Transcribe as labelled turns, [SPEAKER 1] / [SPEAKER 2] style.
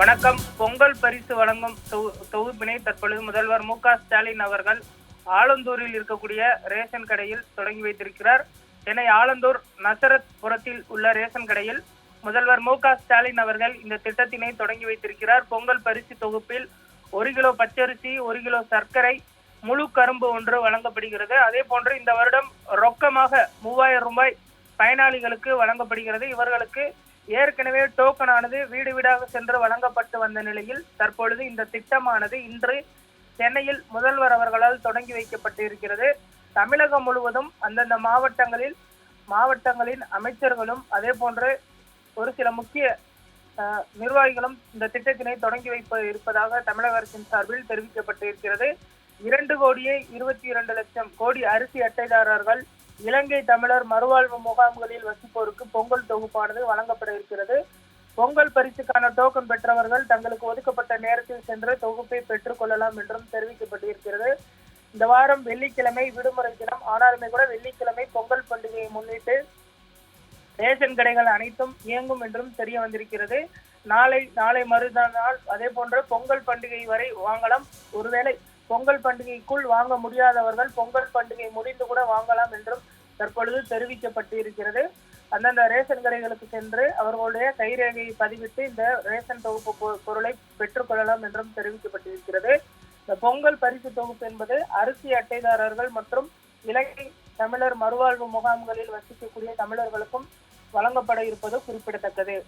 [SPEAKER 1] வணக்கம். பொங்கல் பரிசு வழங்கும் தொகுப்பினை தற்பொழுது முதல்வர் மு.க.ஸ்டாலின் அவர்கள் ஆலந்தூரில் இருக்கக்கூடிய ரேஷன் கடையில் தொடங்கி வைத்திருக்கிறார். சென்னை ஆலந்தூர் நசரத் புரத்தில் உள்ள ரேஷன் கடையில் முதல்வர் மு.க.ஸ்டாலின் அவர்கள் இந்த திட்டத்தினை தொடங்கி வைத்திருக்கிறார். பொங்கல் பரிசு தொகுப்பில் 1 கிலோ பச்சரிசி, 1 கிலோ சர்க்கரை, முழு கரும்பு ஒன்று வழங்கப்படுகிறது. அதே போன்று இந்த வருடம் ரொக்கமாக 3000 ரூபாய் பயனாளிகளுக்கு வழங்கப்படுகிறது. இவர்களுக்கு ஏற்கனவே டோக்கன் ஆனது வீடு வீடாக சென்று வழங்கப்பட்டு வந்த நிலையில் தற்பொழுது இந்த திட்டமானது இன்று சென்னையில் முதல்வர் அவர்களால் தொடங்கி வைக்கப்பட்டு இருக்கிறது. தமிழகம் முழுவதும் அந்தந்த மாவட்டங்களின் அமைச்சர்களும் அதே போன்று ஒரு சில முக்கிய நிர்வாகிகளும் இந்த திட்டத்தினை தொடங்கி வைப்ப இருப்பதாக தமிழக அரசின் சார்பில் தெரிவிக்கப்பட்டு இருக்கிறது. 2,22,00,000 கோடி அரிசி அட்டைதாரர்கள், இலங்கை தமிழர் மறுவாழ்வு முகாம்களில் வசிப்போருக்கு பொங்கல் தொகுப்பானது வழங்கப்பட இருக்கிறது. பொங்கல் பரிசுக்கான டோக்கன் பெற்றவர்கள் தங்களுக்கு ஒதுக்கப்பட்ட நேரத்தில் சென்று தொகுப்பை பெற்றுக் கொள்ளலாம் என்றும் தெரிவிக்கப்பட்டிருக்கிறது. இந்த வாரம் வெள்ளிக்கிழமை விடுமுறை தினம், ஆனாலுமே கூட வெள்ளிக்கிழமை பொங்கல் பண்டிகையை முன்னிட்டு ரேஷன் கடைகள் அனைத்தும் இயங்கும் என்றும் தெரிய வந்திருக்கிறது. நாளை மறுநாள் அதே போன்று பொங்கல் பண்டிகை வரை வாங்கலாம். ஒருவேளை பொங்கல் பண்டிகைக்குள் வாங்க முடியாதவர்கள் பொங்கல் பண்டிகை முடிந்து கூட வாங்கலாம் என்றும் தற்பொழுது தெரிவிக்கப்பட்டு இருக்கிறது. அந்தந்த ரேஷன் கடைகளுக்கு சென்று அவர்களுடைய கைரேகையை பதிவிட்டு இந்த ரேஷன் தொகுப்பு பொருளை பெற்றுக்கொள்ளலாம் என்றும் தெரிவிக்கப்பட்டிருக்கிறது. இந்த பொங்கல் பரிசு தொகுப்பு என்பது அரிசி அட்டைதாரர்கள் மற்றும் இலங்கை தமிழர் மறுவாழ்வு முகாம்களில் வசிக்கக்கூடிய தமிழர்களுக்கும் வழங்கப்பட இருப்பது குறிப்பிடத்தக்கது.